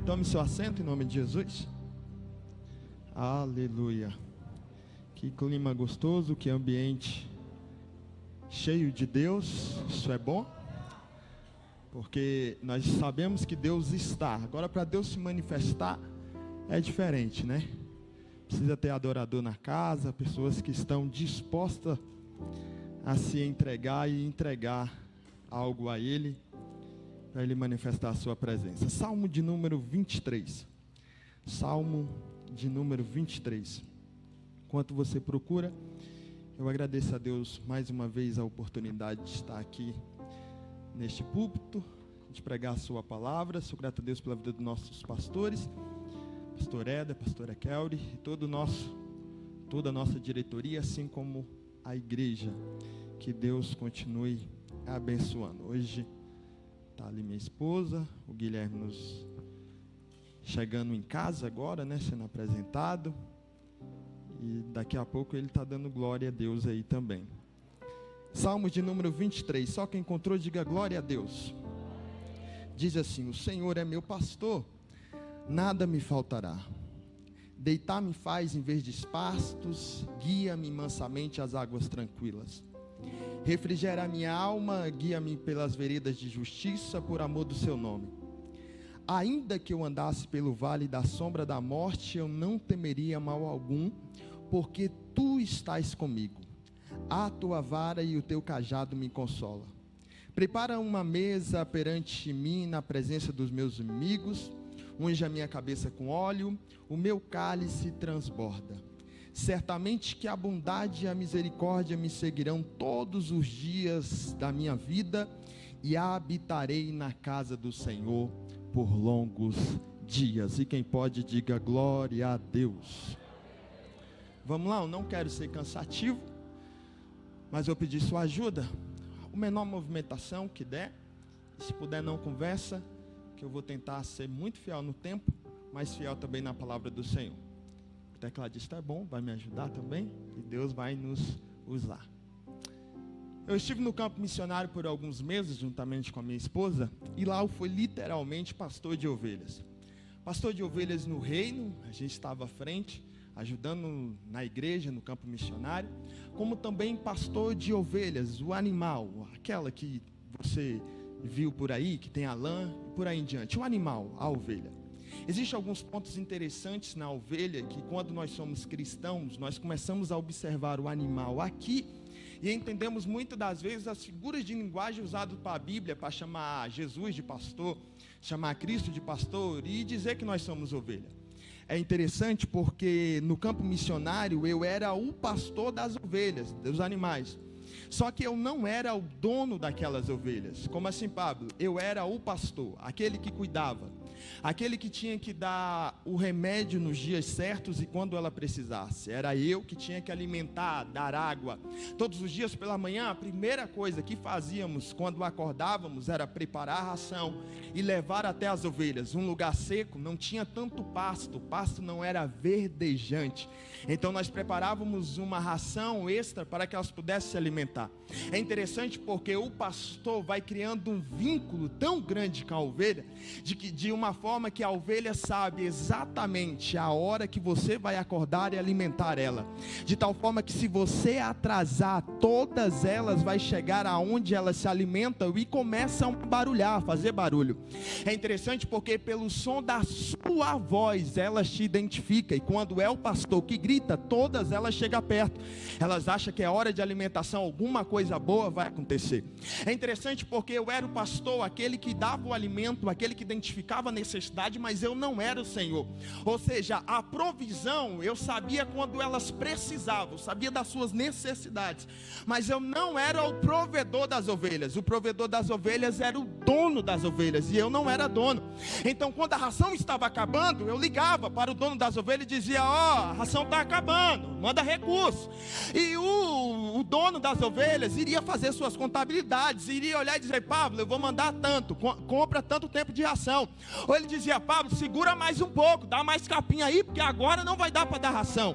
Tome seu assento em nome de Jesus. Aleluia. Que clima gostoso, que ambiente cheio de Deus. Isso é bom, porque nós sabemos que Deus está. Agora, para Deus se manifestar é diferente, né? Precisa ter adorador na casa, pessoas que estão dispostas a se entregar e entregar algo a Ele, para Ele manifestar a sua presença. Salmo de número 23. Salmo de número 23. Enquanto você procura, eu agradeço a Deus mais uma vez a oportunidade de estar aqui neste púlpito, de pregar a sua palavra. Sou grato a Deus pela vida dos nossos pastores, pastor Eda, pastora Kelly, e toda a nossa diretoria, assim como a igreja. Que Deus continue abençoando. Hoje está ali minha esposa, o Guilherme nos chegando em casa agora, né, sendo apresentado, e daqui a pouco ele está dando glória a Deus aí também. Salmos de número 23, só quem encontrou diga glória a Deus. Diz assim: o Senhor é meu pastor, nada me faltará. Deitar-me faz em verdes pastos, guia-me mansamente às águas tranquilas. Refrigera minha alma, guia-me pelas veredas de justiça, por amor do seu nome. Ainda que eu andasse pelo vale da sombra da morte, eu não temeria mal algum, porque tu estás comigo. A tua vara e o teu cajado me consolam. Prepara uma mesa perante mim na presença dos meus inimigos. Unge a minha cabeça com óleo, o meu cálice transborda. Certamente que a bondade e a misericórdia me seguirão todos os dias da minha vida, e habitarei na casa do Senhor por longos dias. E quem pode, diga glória a Deus. Vamos lá, eu não quero ser cansativo, mas eu pedi sua ajuda. A menor movimentação que der, se puder não conversa, que eu vou tentar ser muito fiel no tempo, mas fiel também na palavra do Senhor. O tecladista é bom, vai me ajudar também, e Deus vai nos usar. Eu estive no campo missionário por alguns meses, juntamente com a minha esposa, e lá eu fui literalmente pastor de ovelhas. Pastor de ovelhas no reino, a gente estava à frente, ajudando na igreja, no campo missionário, como também pastor de ovelhas, o animal, aquela que você viu por aí, que tem a lã, e por aí em diante, o animal, a ovelha. Existem alguns pontos interessantes na ovelha, que quando nós somos cristãos, nós começamos a observar o animal aqui, e entendemos muitas das vezes as figuras de linguagem usadas para a Bíblia, para chamar Jesus de pastor, chamar Cristo de pastor, e dizer que nós somos ovelha. É interessante porque no campo missionário, eu era o pastor das ovelhas, dos animais. Só que eu não era o dono daquelas ovelhas. Como assim, Pablo? Eu era o pastor, aquele que cuidava, aquele que tinha que dar o remédio nos dias certos e quando ela precisasse. Era eu que tinha que alimentar, dar água. Todos os dias pela manhã, a primeira coisa que fazíamos quando acordávamos era preparar a ração e levar até as ovelhas. Um lugar seco, não tinha tanto pasto, o pasto não era verdejante. Então nós preparávamos uma ração extra para que elas pudessem se alimentar. É interessante porque o pastor vai criando um vínculo tão grande com a ovelha, de uma forma que a ovelha sabe exatamente a hora que você vai acordar e alimentar ela, de tal forma que se você atrasar, todas elas vai chegar aonde elas se alimentam e começam a barulhar, a fazer barulho. É interessante porque pelo som da sua voz elas te identificam, e quando é o pastor que grita, todas elas chegam perto. Elas acham que é hora de alimentação, alguma coisa boa vai acontecer. É interessante porque eu era o pastor, aquele que dava o alimento, aquele que identificava a necessidade, mas eu não era o Senhor. Ou seja, a provisão eu sabia quando elas precisavam, eu sabia das suas necessidades, mas eu não era o provedor das ovelhas. O provedor das ovelhas era o dono das ovelhas, e eu não era dono. Então quando a ração estava acabando, eu ligava para o dono das ovelhas e dizia: a ração está acabando, manda recurso. E o dono das ovelhas iria fazer suas contabilidades, iria olhar e dizer: Pablo, eu vou mandar tanto, compra tanto tempo de ração. Ou Ou ele dizia: Pablo, segura mais um pouco, dá mais capinha aí, porque agora não vai dar para dar ração.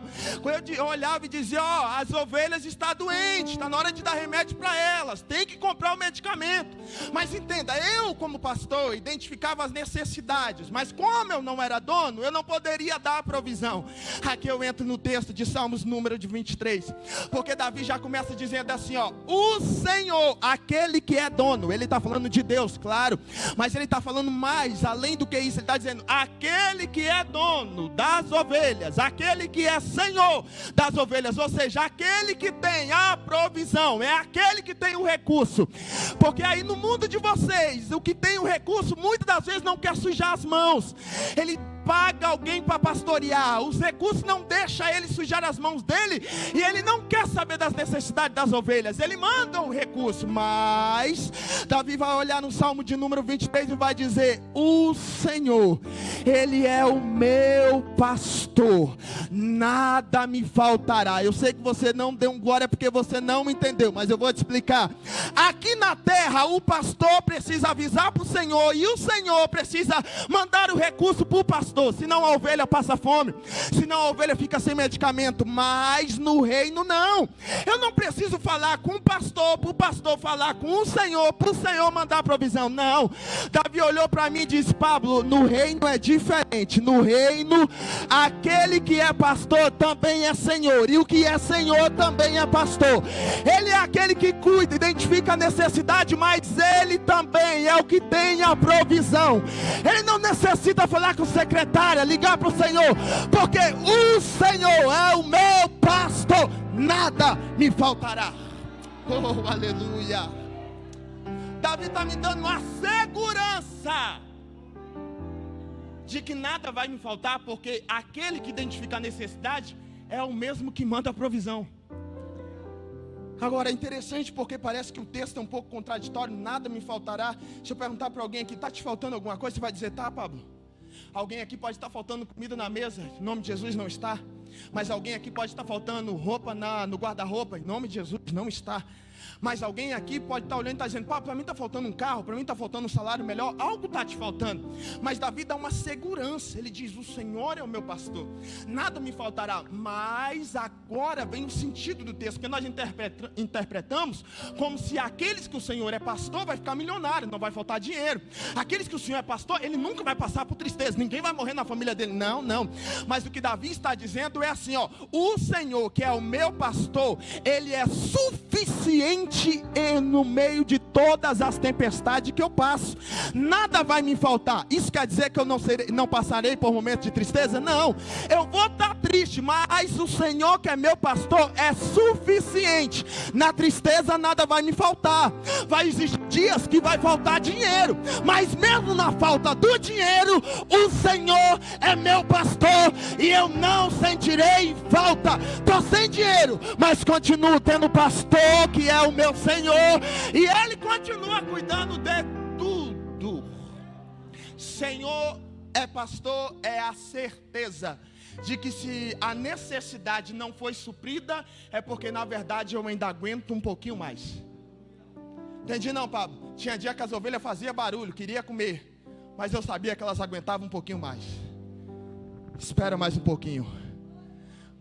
Eu olhava e dizia: ó, as ovelhas estão doentes, está na hora de dar remédio para elas, tem que comprar o medicamento. Mas entenda, eu como pastor identificava as necessidades, mas como eu não era dono, eu não poderia dar a provisão. Aqui eu entro no texto de Salmos número de 23, porque Davi já começa dizendo assim, ó: o Senhor, aquele que é dono. Ele está falando de Deus, claro, mas ele está falando mais, além do que isso, ele está dizendo: aquele que é dono das ovelhas, aquele que é Senhor das ovelhas, ou seja, aquele que tem a provisão, é aquele que tem o recurso. Porque aí no mundo de vocês, o que tem o recurso, muitas das vezes não quer sujar as mãos, ele paga alguém para pastorear, os recursos não deixam ele sujar as mãos dele, e ele não quer saber das necessidades das ovelhas, ele manda um recurso. Mas Davi vai olhar no Salmo de número 23 e vai dizer: o Senhor, Ele é o meu pastor, nada me faltará. Eu sei que você não deu um glória porque você não entendeu, mas eu vou te explicar. Aqui na terra, o pastor precisa avisar para o Senhor, e o Senhor precisa mandar o recurso para o pastor, senão a ovelha passa fome, senão a ovelha fica sem medicamento. Mas no reino não, eu não preciso falar com o pastor, para o pastor falar com o Senhor, para o Senhor mandar a provisão. Não, Davi olhou para mim e disse: Pablo, no reino é diferente. No reino, aquele que é pastor também é Senhor, e o que é Senhor também é pastor. Ele é aquele que cuida, identifica a necessidade, mas ele também é o que tem a provisão. Ele não necessita falar com o secretária, ligar para o Senhor, porque o Senhor é o meu pastor, nada me faltará. Oh, aleluia. Davi está me dando uma segurança de que nada vai me faltar, porque aquele que identifica a necessidade é o mesmo que manda a provisão. Agora é interessante porque parece que o texto é um pouco contraditório: nada me faltará. Deixa eu perguntar para alguém aqui: está te faltando alguma coisa? Você vai dizer: tá, Pablo. Alguém aqui pode estar faltando comida na mesa, em nome de Jesus não está. Mas alguém aqui pode estar faltando roupa no guarda-roupa, em nome de Jesus não está. Mas alguém aqui pode estar olhando e estar dizendo: Pá, para mim está faltando um carro, para mim está faltando um salário melhor, algo está te faltando. Mas Davi dá uma segurança, ele diz: o Senhor é o meu pastor, nada me faltará. Mas agora vem o sentido do texto, que nós interpretamos como se aqueles que o Senhor é pastor vai ficar milionário, não vai faltar dinheiro. Aqueles que o Senhor é pastor, ele nunca vai passar por tristeza, ninguém vai morrer na família dele. Não, não. Mas o que Davi está dizendo é assim, ó: o Senhor que é o meu pastor, ele é suficiente no meio de todas as tempestades que eu passo, nada vai me faltar. Isso quer dizer que eu não passarei por momentos de tristeza? Não, eu vou estar triste, mas o Senhor que é meu pastor é suficiente. Na tristeza nada vai me faltar. Vai existir dias que vai faltar dinheiro, mas mesmo na falta do dinheiro, o Senhor é meu pastor e eu não sentirei falta. Estou sem dinheiro, mas continuo tendo pastor que é o meu Senhor, e Ele continua cuidando de tudo. Senhor é pastor, é a certeza de que se a necessidade não foi suprida, é porque na verdade eu ainda aguento um pouquinho mais. Entendi não, Pablo? Tinha dia que as ovelhas faziam barulho, queria comer, mas eu sabia que elas aguentavam um pouquinho mais. Espera mais um pouquinho.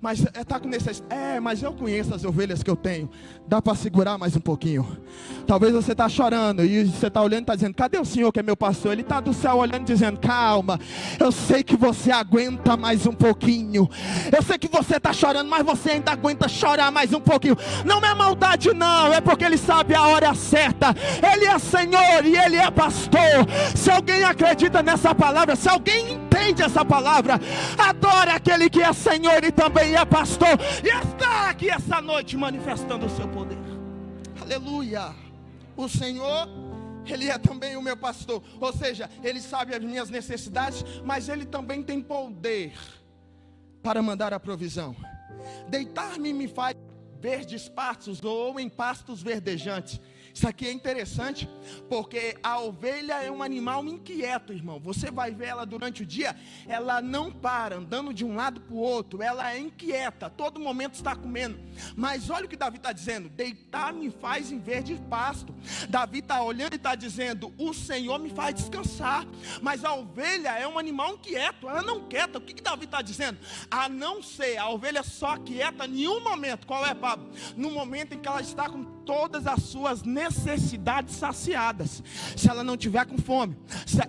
Mas está com necessidade. Mas eu conheço as ovelhas que eu tenho. Dá para segurar mais um pouquinho. Talvez você está chorando e você está olhando e está dizendo: cadê o Senhor que é meu pastor? Ele está do céu olhando e dizendo: calma, eu sei que você aguenta mais um pouquinho. Eu sei que você está chorando, mas você ainda aguenta chorar mais um pouquinho. Não é maldade não, é porque Ele sabe a hora certa. Ele é Senhor e Ele é pastor. Se alguém acredita nessa palavra, se alguém entende essa palavra, adora aquele que é Senhor e também é pastor, e está aqui essa noite manifestando o seu poder. Aleluia. O Senhor, Ele é também o meu pastor, ou seja, Ele sabe as minhas necessidades, mas Ele também tem poder para mandar a provisão. Deitar-me me faz verdes pastos, ou em pastos verdejantes. Isso aqui é interessante, porque a ovelha é um animal inquieto, irmão. Você vai ver ela durante o dia, ela não para, andando de um lado para o outro. Ela é inquieta, todo momento está comendo. Mas olha o que Davi está dizendo: deitar me faz em verde pasto. Davi está olhando e está dizendo: o Senhor me faz descansar. Mas a ovelha é um animal inquieto, ela não quieta. O que Davi está dizendo? A não ser, a ovelha só quieta em um momento. Qual é, Pablo? No momento em que ela está com todas as suas necessidades saciadas. Se ela não tiver com fome.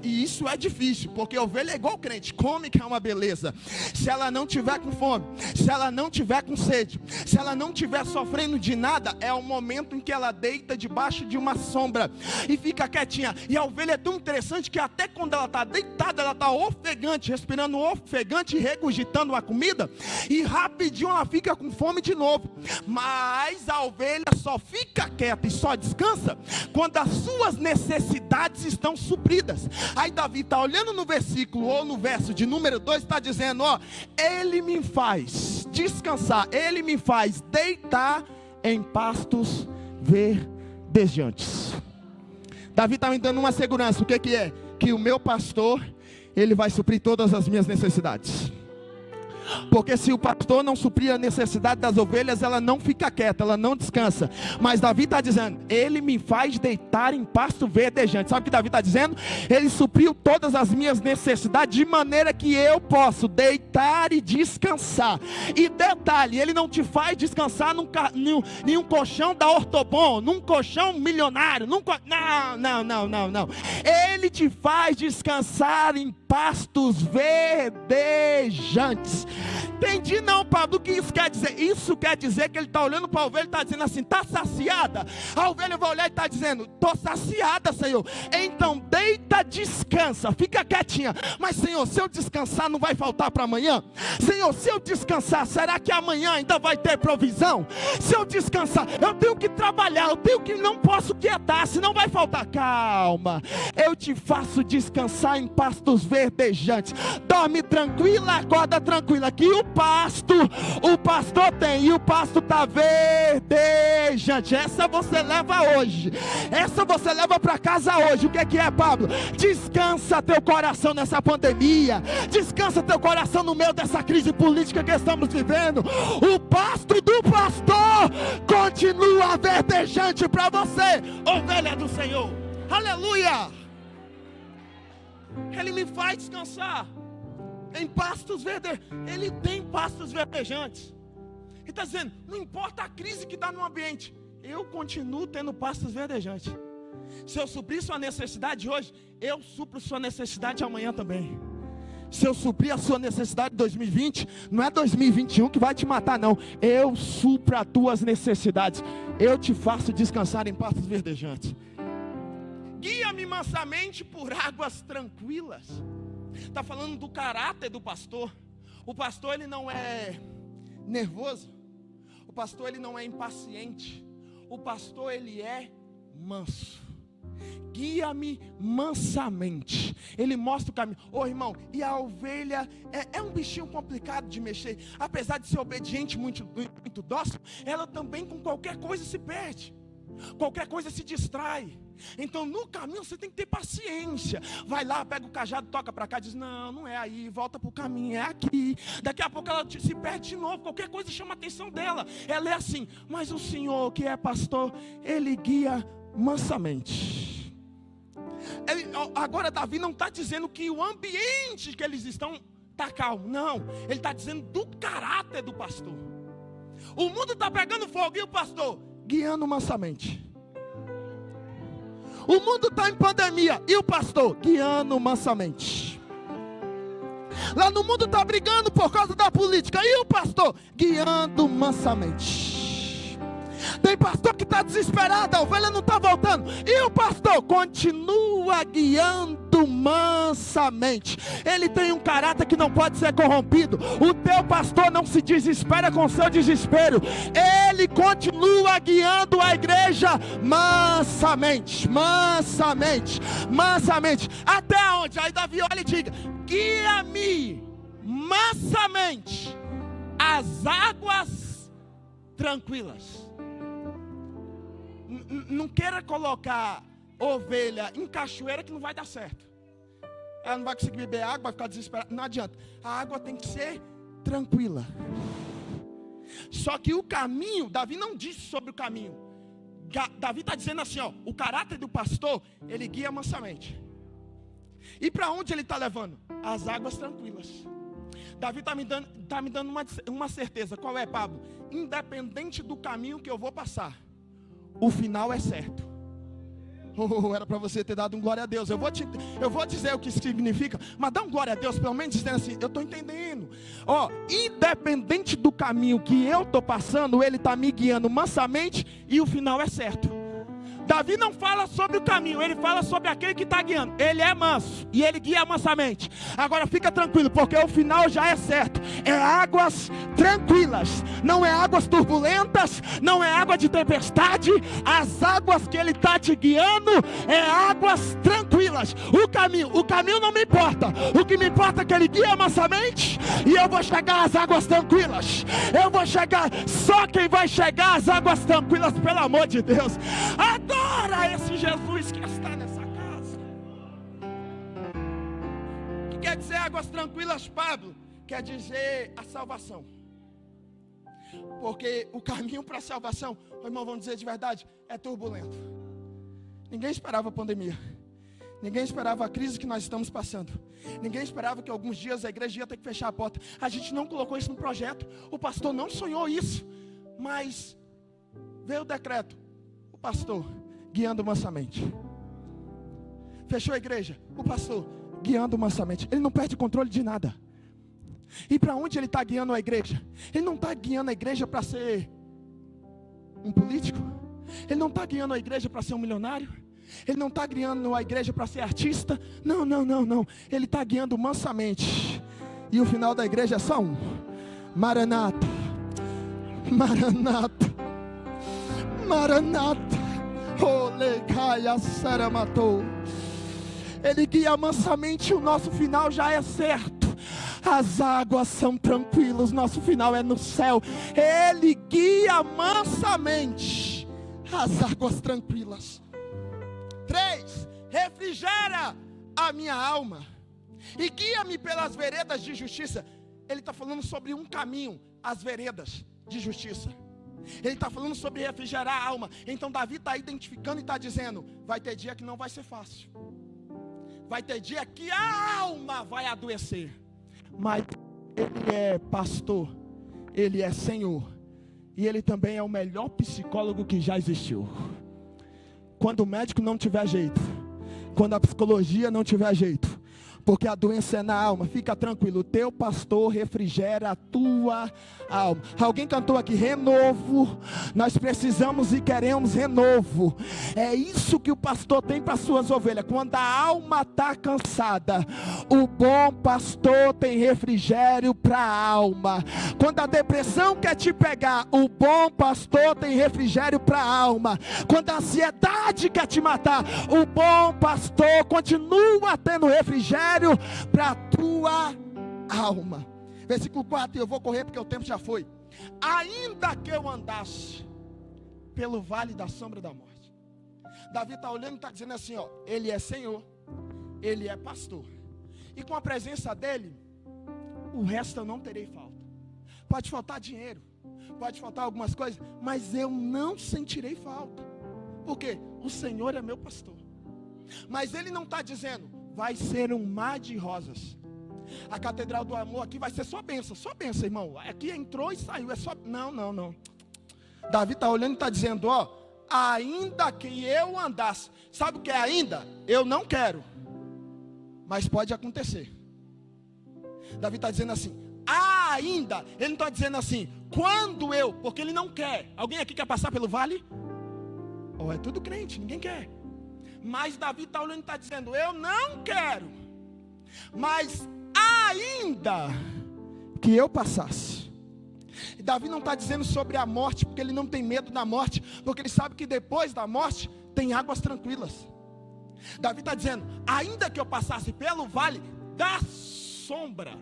E isso é difícil, porque a ovelha é igual crente, come que é uma beleza. Se ela não tiver com fome, se ela não tiver com sede, se ela não tiver sofrendo de nada, é o momento em que ela deita debaixo de uma sombra e fica quietinha. E a ovelha é tão interessante que até quando ela está deitada, ela está ofegante, respirando ofegante e regurgitando a comida, e rapidinho ela fica com fome de novo. Mas a ovelha só fica quieta e só descansa quando as suas necessidades estão supridas. Aí Davi está olhando no versículo, ou no verso de número 2, está dizendo: ó, ele me faz descansar, ele me faz deitar em pastos verdejantes. Davi está me dando uma segurança. O que é? Que o meu pastor, ele vai suprir todas as minhas necessidades. Porque se o pastor não suprir a necessidade das ovelhas, ela não fica quieta, ela não descansa. Mas Davi está dizendo: ele me faz deitar em pasto verdejante. Sabe o que Davi está dizendo? Ele supriu todas as minhas necessidades, de maneira que eu posso deitar e descansar. E detalhe, ele não te faz descansar em um colchão da Ortobon, num colchão milionário, não. Ele te faz descansar em pastos verdejantes. Entendi não, Pablo, o que isso quer dizer? Isso quer dizer que ele está olhando para a ovelha e está dizendo assim: está saciada? A ovelha vai olhar e está dizendo: estou saciada, Senhor. Então deita, descansa, fica quietinha. Mas Senhor, se eu descansar não vai faltar para amanhã? Senhor, se eu descansar, será que amanhã ainda vai ter provisão? Se eu descansar, eu tenho que trabalhar, eu tenho que, não posso quietar, senão vai faltar. Calma, eu te faço descansar em pastos verdejantes. Dorme tranquila, acorda tranquila, que o pastor tem, e o pasto está verdejante. Essa você leva hoje, essa você leva para casa hoje. O que é, Pablo? Descansa teu coração nessa pandemia, descansa teu coração no meio dessa crise política que estamos vivendo. O pasto do pastor continua verdejante para você, ovelha do Senhor. Aleluia! Ele me faz descansar em pastos verdejantes. Ele tem pastos verdejantes. Ele está dizendo: não importa a crise que está no ambiente, eu continuo tendo pastos verdejantes. Se eu suprir sua necessidade hoje, eu supro sua necessidade amanhã também. Se eu suprir a sua necessidade em 2020, não é 2021 que vai te matar, não. Eu supro as tuas necessidades. Eu te faço descansar em pastos verdejantes. Guia-me mansamente por águas tranquilas. Está falando do caráter do pastor. O pastor, ele não é nervoso. O pastor, ele não é impaciente. O pastor, ele é manso. Guia-me mansamente. Ele mostra o caminho. Ô irmão, e a ovelha é um bichinho complicado de mexer. Apesar de ser obediente, muito dócil, ela também com qualquer coisa se perde. Qualquer coisa se distrai. Então no caminho você tem que ter paciência. Vai lá, pega o cajado, toca para cá, diz: não é aí, volta para o caminho, é aqui. Daqui a pouco ela se perde de novo. Qualquer coisa chama a atenção dela. Ela é assim. Mas o Senhor, que é pastor, ele guia mansamente. Agora Davi não está dizendo que o ambiente que eles estão está calmo. Não, ele está dizendo do caráter do pastor. O mundo está pegando fogo e o pastor guiando mansamente. O mundo está em pandemia e o pastor guiando mansamente. Lá no mundo está brigando por causa da política e o pastor guiando mansamente. Tem pastor que está desesperado, a ovelha não está voltando, e o pastor continua guiando mansamente. Ele tem um caráter que não pode ser corrompido. O teu pastor não se desespera com o seu desespero. Ele continua guiando a igreja mansamente, mansamente, mansamente. Até onde? Aí Davi olha e diga: guia-me mansamente às águas tranquilas. Não queira colocar ovelha em cachoeira que não vai dar certo. Ela não vai conseguir beber água, vai ficar desesperada. Não adianta. A água tem que ser tranquila. Só que o caminho, Davi não disse sobre o caminho. Davi está dizendo assim, ó, o caráter do pastor, ele guia mansamente. E para onde ele está levando? As águas tranquilas. Davi está me dando uma certeza. Qual é, Pablo? Independente do caminho que eu vou passar, o final é certo. Era para você ter dado um glória a Deus. Eu vou dizer o que isso significa, mas dá um glória a Deus, pelo menos dizendo assim, eu estou entendendo. Independente do caminho que eu estou passando, ele está me guiando mansamente e o final é certo. Davi não fala sobre o caminho, ele fala sobre aquele que está guiando. Ele é manso e ele guia mansamente. Agora fica tranquilo, porque o final já é certo. É águas tranquilas, não é águas turbulentas, não é água de tempestade. As águas que ele está te guiando é águas tranquilas. O caminho não me importa. O que me importa é que ele guia mansamente e eu vou chegar às águas tranquilas. Eu vou chegar, só quem vai chegar às águas tranquilas, pelo amor de Deus, adora esse Jesus que está nessa casa. O que quer dizer águas tranquilas, Pablo? Quer dizer a salvação. Porque o caminho para a salvação, irmão, vamos dizer de verdade, é turbulento. Ninguém esperava a pandemia. Ninguém esperava a crise que nós estamos passando. Ninguém esperava que alguns dias a igreja ia ter que fechar a porta. A gente não colocou isso no projeto. O pastor não sonhou isso. Mas veio o decreto. O pastor guiando mansamente. Fechou a igreja. O pastor guiando mansamente. Ele não perde controle de nada. E para onde ele está guiando a igreja? Ele não está guiando a igreja para ser um político. Ele não está guiando a igreja para ser um milionário. Ele não está guiando a igreja para ser artista. Não. Ele está guiando mansamente. E o final da igreja é só um: Maranata, Maranata, Maranata. Olegaia Saramatou. Ele guia mansamente, o nosso final já é certo. As águas são tranquilas, nosso final é no céu. Ele guia mansamente as águas tranquilas. 3. Refrigera a minha alma e guia-me pelas veredas de justiça. Ele está falando sobre um caminho, as veredas de justiça. Ele está falando sobre refrigerar a alma. Então Davi está identificando e está dizendo: vai ter dia que não vai ser fácil. Vai ter dia que a alma vai adoecer. Mas ele é pastor, ele é Senhor, e ele também é o melhor psicólogo que já existiu. Quando o médico não tiver jeito, quando a psicologia não tiver jeito, porque a doença é na alma, fica tranquilo, o teu pastor refrigera a tua alma. Alguém cantou aqui, renovo. Nós precisamos e queremos renovo. É isso que o pastor tem para suas ovelhas. Quando a alma está cansada, o bom pastor tem refrigério para a alma. Quando a depressão quer te pegar, o bom pastor tem refrigério para a alma. Quando a ansiedade quer te matar, o bom pastor continua tendo refrigério para a tua alma. Versículo 4, eu vou correr porque o tempo já foi. Ainda que eu andasse pelo vale da sombra da morte. Davi está olhando e está dizendo assim, ó, ele é Senhor, ele é pastor, e com a presença dele, o resto eu não terei falta. Pode faltar dinheiro, pode faltar algumas coisas, mas eu não sentirei falta. Por quê? O Senhor é meu pastor. Mas ele não está dizendo: vai ser um mar de rosas. A Catedral do Amor aqui vai ser só bênção, irmão. Aqui entrou e saiu, é só... Não. Davi está olhando e está dizendo, ó, ainda que eu andasse. Sabe o que é ainda? Eu não quero, mas pode acontecer. Davi está dizendo assim, ainda. Ele não está dizendo assim, quando eu, porque ele não quer. Alguém aqui quer passar pelo vale? É tudo crente, ninguém quer. Mas Davi está olhando e está dizendo, eu não quero, mas ainda que eu passasse. E Davi não está dizendo sobre a morte, porque ele não tem medo da morte, porque ele sabe que depois da morte tem águas tranquilas. Davi está dizendo, ainda que eu passasse pelo vale da sombra,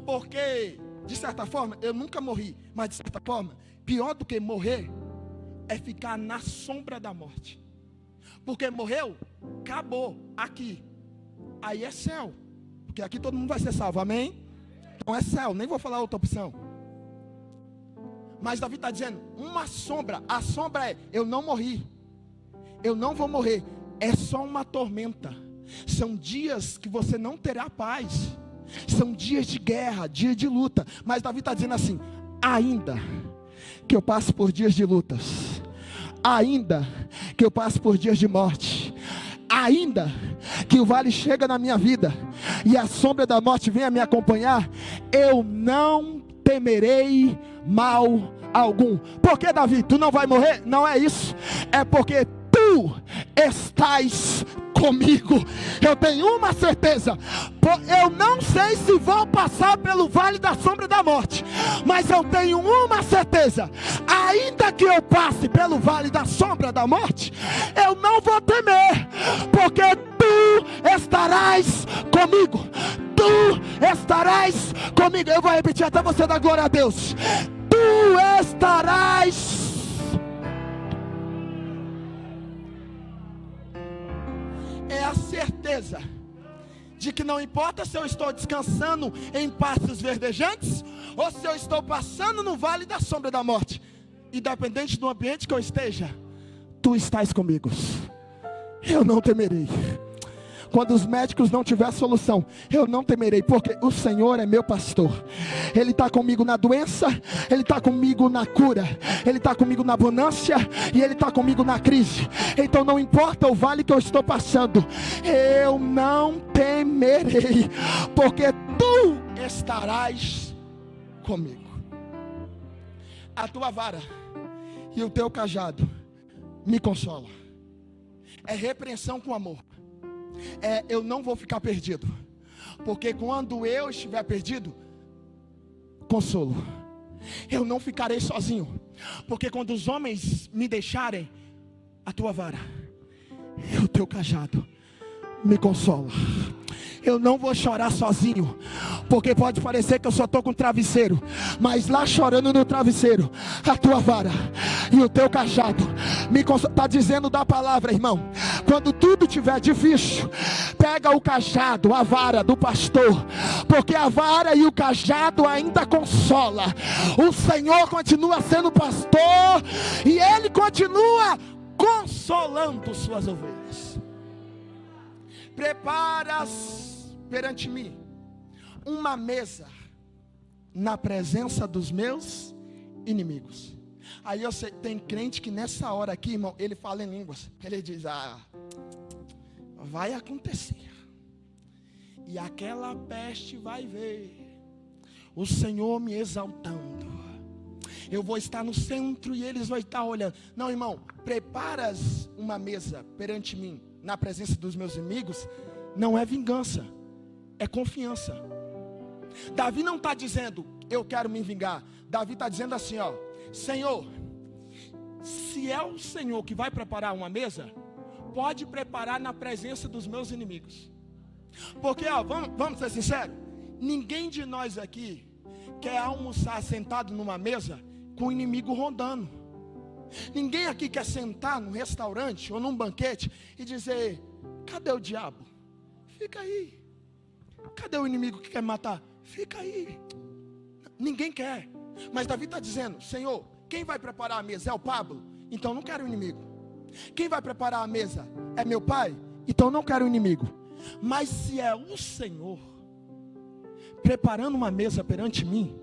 porque de certa forma eu nunca morri, mas de certa forma, pior do que morrer, é ficar na sombra da morte. Porque morreu, acabou, aqui. Aí é céu. Porque aqui todo mundo vai ser salvo, amém? Então é céu, nem vou falar outra opção. Mas Davi está dizendo, uma sombra. A sombra é, eu não morri, eu não vou morrer. É só uma tormenta. São dias que você não terá paz. São dias de guerra, dias de luta. Mas Davi está dizendo assim, ainda que eu passe por dias de lutas, ainda que eu passe por dias de morte, ainda que o vale chega na minha vida e a sombra da morte venha me acompanhar, eu não temerei mal algum. Por que, Davi? Tu não vai morrer? Não é isso. É porque tu estás comigo. Eu tenho uma certeza. Eu não sei se vou passar pelo vale da sombra da morte, mas eu tenho uma certeza. Ainda que eu passe pelo vale da sombra da morte, eu não vou temer, porque tu estarás comigo. Tu estarás comigo. Eu vou repetir até você dar glória a Deus. Tu estarás. É a certeza de que não importa se eu estou descansando em pastos verdejantes, ou se eu estou passando no vale da sombra da morte, independente do ambiente que eu esteja, tu estás comigo. Eu não temerei. Quando os médicos não tiverem solução, eu não temerei, porque o Senhor é meu pastor. Ele está comigo na doença, Ele está comigo na cura, Ele está comigo na abundância, e Ele está comigo na crise. Então não importa o vale que eu estou passando, eu não temerei, porque tu estarás comigo. A tua vara e o teu cajado me consolam. É repreensão com amor. Eu não vou ficar perdido, porque quando eu estiver perdido, consolo. Eu não ficarei sozinho, porque quando os homens me deixarem, a tua vara e o teu cajado me consola. Eu não vou chorar sozinho, porque pode parecer que eu só estou com travesseiro, mas lá chorando no travesseiro, a tua vara e o teu cajado me consola. Está dizendo da palavra, irmão. Quando tudo estiver difícil, pega o cajado, a vara do pastor, porque a vara e o cajado ainda consola. O Senhor continua sendo pastor, e Ele continua consolando suas ovelhas. Preparas perante mim uma mesa na presença dos meus inimigos. Aí eu sei, tem crente que nessa hora aqui, irmão, ele fala em línguas. Ele diz, vai acontecer, e aquela peste vai ver o Senhor me exaltando. Eu vou estar no centro e eles vão estar olhando. Não, irmão, preparas uma mesa perante mim na presença dos meus inimigos, não é vingança, é confiança. Davi não está dizendo, eu quero me vingar. Davi está dizendo assim, ó, Senhor, se é o Senhor que vai preparar uma mesa, pode preparar na presença dos meus inimigos. Porque, ó, vamos ser sinceros, ninguém de nós aqui quer almoçar sentado numa mesa com o inimigo rondando. Ninguém aqui quer sentar num restaurante ou num banquete e dizer, cadê o diabo? Fica aí. Cadê o inimigo que quer matar? Fica aí. Ninguém quer. Mas Davi está dizendo, Senhor, quem vai preparar a mesa é o Pablo? Então não quero o inimigo. Quem vai preparar a mesa é meu pai? Então não quero o inimigo. Mas se é o Senhor preparando uma mesa perante mim,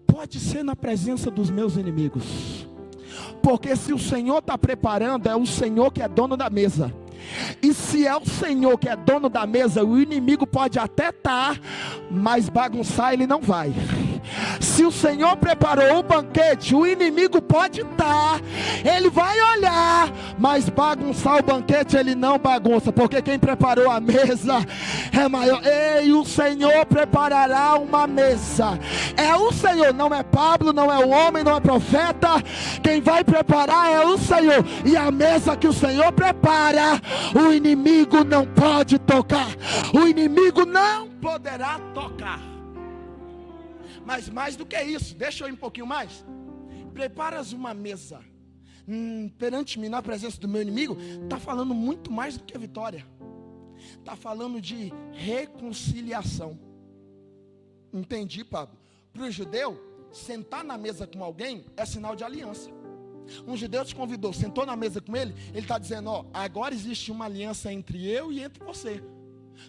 pode ser na presença dos meus inimigos. Porque se o Senhor está preparando, é o Senhor que é dono da mesa. E se é o Senhor que é dono da mesa, o inimigo pode até estar, mas bagunçar ele não vai. Se o Senhor preparou o banquete, o inimigo pode estar, ele vai olhar, mas bagunçar o banquete ele não bagunça, porque quem preparou a mesa é maior. Ei, o Senhor preparará uma mesa. É o Senhor, não é Pablo, não é o homem, não é profeta. Quem vai preparar é o Senhor. E a mesa que o Senhor prepara, o inimigo não pode tocar. O inimigo não poderá tocar. Mas mais do que isso, deixa eu ir um pouquinho mais. Preparas uma mesa perante mim, na presença do meu inimigo, está falando muito mais do que a vitória. Está falando de reconciliação. Entendi, Pablo? Para o judeu, sentar na mesa com alguém é sinal de aliança. Um judeu te convidou, sentou na mesa com ele, ele está dizendo, ó, agora existe uma aliança entre eu e entre você.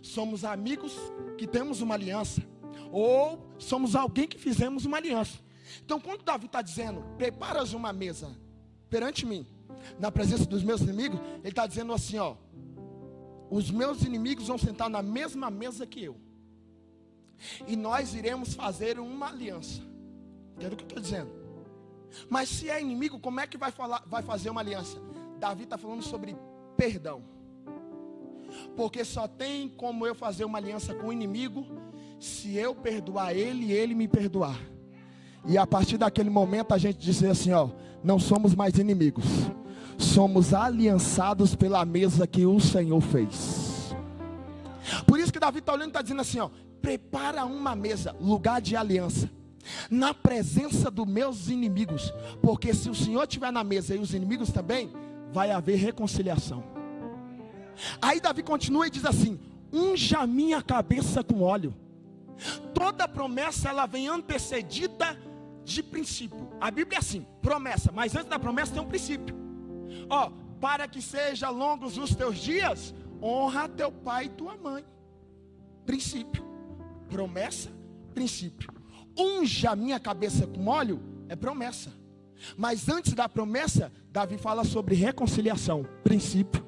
Somos amigos que temos uma aliança, ou somos alguém que fizemos uma aliança. Então quando Davi está dizendo, preparas uma mesa perante mim, na presença dos meus inimigos, ele está dizendo assim, ó, os meus inimigos vão sentar na mesma mesa que eu, e nós iremos fazer uma aliança. Entende o que eu estou dizendo? Mas se é inimigo, como é que vai fazer uma aliança? Davi está falando sobre perdão. Porque só tem como eu fazer uma aliança com o inimigo se eu perdoar ele e ele me perdoar. E a partir daquele momento a gente dizer assim, ó, não somos mais inimigos, somos aliançados pela mesa que o Senhor fez. Por isso que Davi está olhando e está dizendo assim, ó, prepara uma mesa, lugar de aliança, na presença dos meus inimigos, porque se o Senhor estiver na mesa e os inimigos também, vai haver reconciliação. Aí Davi continua e diz assim, unja a minha cabeça com óleo. Toda promessa ela vem antecedida de princípio. A Bíblia é assim, promessa, mas antes da promessa tem um princípio. Ó, para que sejam longos os teus dias, honra teu pai e tua mãe. Princípio, promessa, princípio. Unja a minha cabeça com óleo é promessa. Mas antes da promessa, Davi fala sobre reconciliação, princípio.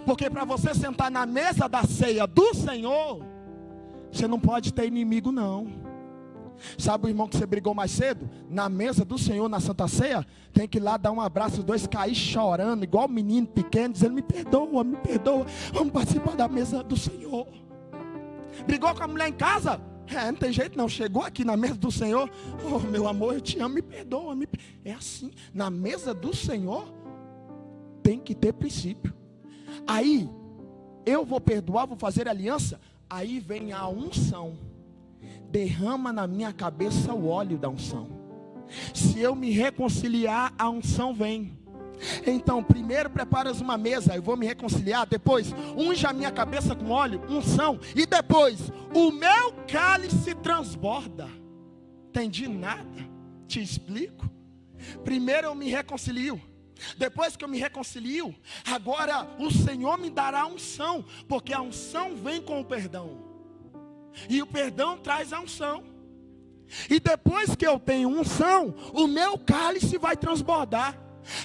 Porque para você sentar na mesa da ceia do Senhor, você não pode ter inimigo não. Sabe o irmão que você brigou mais cedo? Na mesa do Senhor, na Santa Ceia, tem que ir lá dar um abraço, os dois cair chorando, igual um menino pequeno, dizendo, me perdoa, vamos participar da mesa do Senhor. Brigou com a mulher em casa? Não tem jeito não, chegou aqui na mesa do Senhor, oh meu amor, eu te amo, me perdoa. É assim, na mesa do Senhor, tem que ter princípio. Aí, eu vou perdoar, vou fazer aliança, aí vem a unção, derrama na minha cabeça o óleo da unção. Se eu me reconciliar, a unção vem. Então, primeiro preparas uma mesa, eu vou me reconciliar, depois unja a minha cabeça com óleo, unção, e depois o meu cálice transborda. Entendi nada? Te explico. Primeiro eu me reconcilio, depois que eu me reconcilio, agora o Senhor me dará unção, porque a unção vem com o perdão, e o perdão traz a unção. E depois que eu tenho unção, o meu cálice vai transbordar.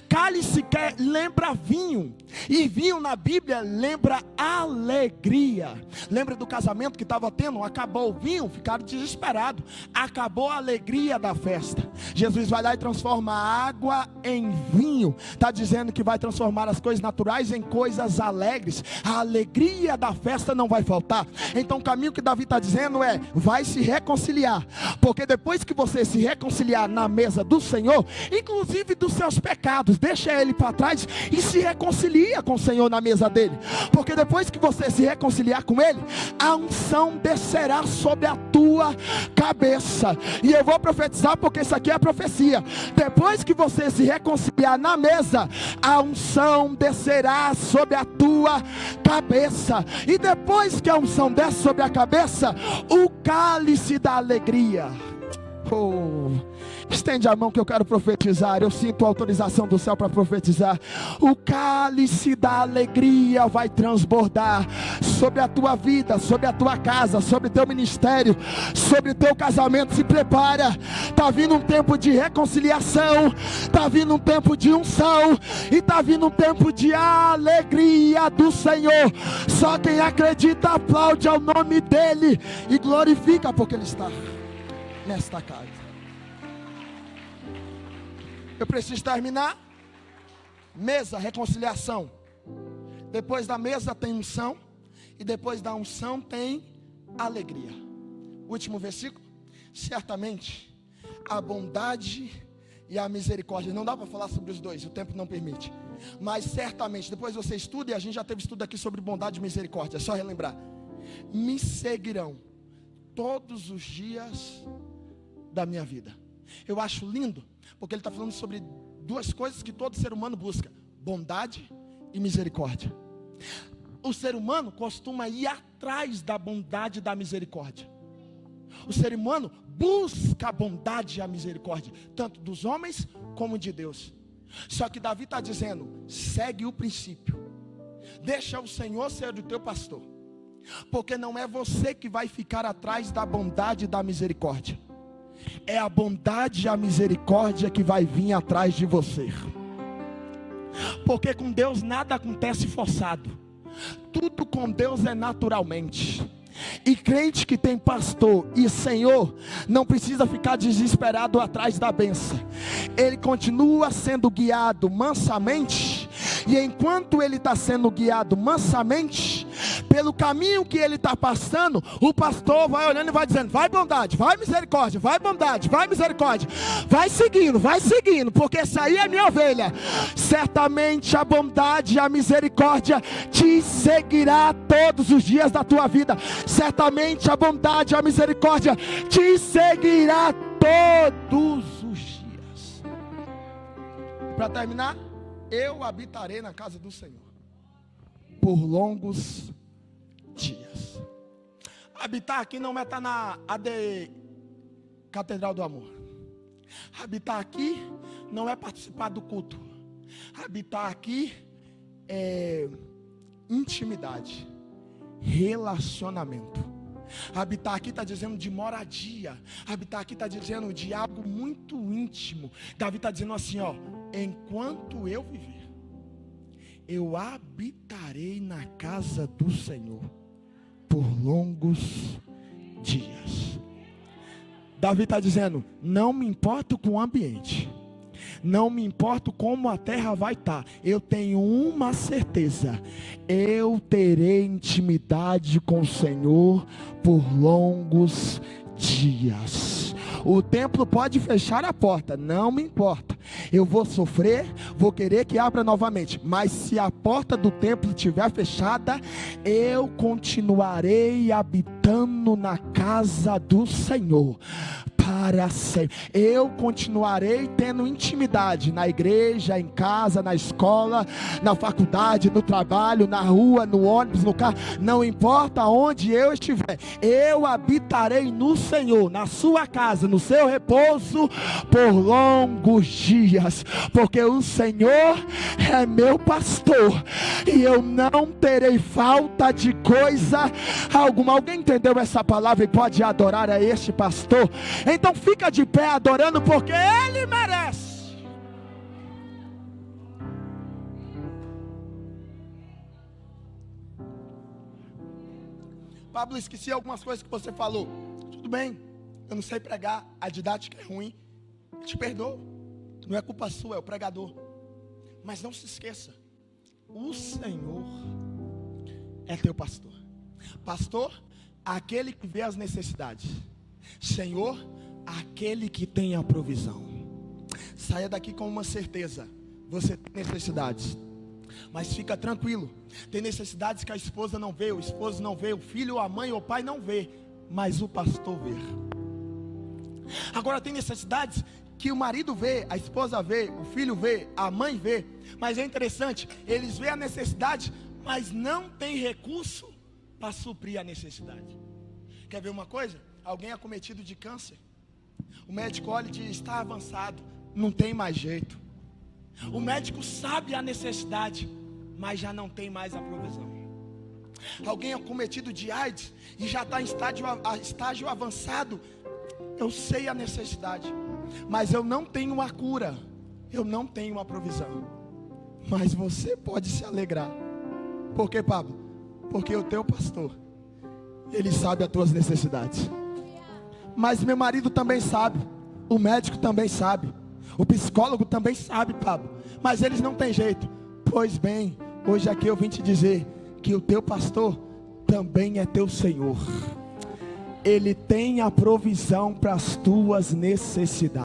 Cálice lembra vinho, e vinho na Bíblia lembra alegria. Lembra do casamento que estava tendo? Acabou o vinho, ficaram desesperados. Acabou a alegria da festa. Jesus vai lá e transforma a água em vinho. Está dizendo que vai transformar as coisas naturais em coisas alegres. A alegria da festa não vai faltar. Então o caminho que Davi está dizendo é, vai se reconciliar, porque depois que você se reconciliar na mesa do Senhor, inclusive dos seus pecados, deixa ele para trás e se reconcilia com o Senhor na mesa dele, porque depois que você se reconciliar com ele, a unção descerá sobre a tua cabeça. E eu vou profetizar, porque isso aqui é a profecia. Depois que você se reconciliar na mesa, a unção descerá sobre a tua cabeça, e depois que a unção desce sobre a cabeça, o cálice da alegria, estende a mão que eu quero profetizar. Eu sinto a autorização do céu para profetizar. O cálice da alegria vai transbordar sobre a tua vida, sobre a tua casa, sobre o teu ministério, sobre o teu casamento. Se prepara, está vindo um tempo de reconciliação, está vindo um tempo de unção, e está vindo um tempo de alegria do Senhor. Só quem acredita aplaude ao nome dele e glorifica, porque ele está nesta casa. Eu preciso terminar. Mesa, reconciliação. Depois da mesa tem unção, e depois da unção tem alegria. Último versículo. Certamente a bondade e a misericórdia, não dá para falar sobre os dois, o tempo não permite, mas certamente, depois você estuda, e a gente já teve estudo aqui sobre bondade e misericórdia, é só relembrar, me seguirão todos os dias da minha vida. Eu acho lindo, porque ele está falando sobre duas coisas que todo ser humano busca: bondade e misericórdia. O ser humano costuma ir atrás da bondade e da misericórdia. O ser humano busca a bondade e a misericórdia, tanto dos homens como de Deus. Só que Davi está dizendo: segue o princípio, deixa o Senhor ser o teu pastor, porque não é você que vai ficar atrás da bondade e da misericórdia, é a bondade e a misericórdia que vai vir atrás de você. Porque com Deus nada acontece forçado, tudo com Deus é naturalmente. E crente que tem pastor e Senhor não precisa ficar desesperado atrás da bênção. Ele continua sendo guiado mansamente. E enquanto ele está sendo guiado mansamente, pelo caminho que ele está passando, o pastor vai olhando e vai dizendo: vai bondade, vai misericórdia, vai bondade, vai misericórdia, vai seguindo, porque essa aí é minha ovelha. Certamente a bondade e a misericórdia te seguirá todos os dias da tua vida. Certamente a bondade e a misericórdia te seguirá todos os dias. Para terminar, eu habitarei na casa do Senhor por longos dias. Habitar aqui não é estar na AD Catedral do Amor. Habitar aqui não é participar do culto. Habitar aqui é intimidade, relacionamento. Habitar aqui está dizendo de moradia. Habitar aqui está dizendo de algo muito íntimo. Davi está dizendo assim, ó: enquanto eu viver, eu habitarei na casa do Senhor por longos dias. Davi está dizendo: não me importo com o ambiente, não me importo como a terra vai estar, eu tenho uma certeza: eu terei intimidade com o Senhor por longos dias. O templo pode fechar a porta, não me importa. Eu vou sofrer, vou querer que abra novamente, mas se a porta do templo estiver fechada, eu continuarei habitando na casa do Senhor para sempre. Eu continuarei tendo intimidade na igreja, em casa, na escola, na faculdade, no trabalho, na rua, no ônibus, no carro. Não importa onde eu estiver, eu habitarei no Senhor, na sua casa, no seu repouso por longos dias, porque o Senhor é meu pastor e eu não terei falta de coisa alguma. Alguém entendeu essa palavra e pode adorar a este pastor? Então fica de pé adorando, porque ele merece. Pablo, esqueci algumas coisas que você falou. Tudo bem, eu não sei pregar, a didática é ruim, eu te perdoo. Não é culpa sua, é o pregador. Mas não se esqueça: o Senhor é teu pastor. Pastor, aquele que vê as necessidades. Senhor, aquele que tem a provisão. Saia daqui com uma certeza: você tem necessidades, mas fica tranquilo. Tem necessidades que a esposa não vê, o esposo não vê, o filho, a mãe ou o pai não vê, mas o pastor vê. Agora tem necessidades que o marido vê, a esposa vê, o filho vê, a mãe vê, mas é interessante, eles veem a necessidade, mas não tem recurso para suprir a necessidade. Quer ver uma coisa? Alguém acometido de câncer, o médico olha e diz: está avançado, não tem mais jeito. O médico sabe a necessidade, mas já não tem mais a provisão. Alguém acometido de AIDS e já está em estágio avançado. Eu sei a necessidade, mas eu não tenho a cura, eu não tenho a provisão. Mas você pode se alegrar. Por quê, Pablo? Porque o teu pastor, ele sabe as tuas necessidades. Mas meu marido também sabe, o médico também sabe, o psicólogo também sabe, Pablo, mas eles não têm jeito. Pois bem, hoje aqui eu vim te dizer que o teu pastor também é teu Senhor. Ele tem a provisão para as tuas necessidades.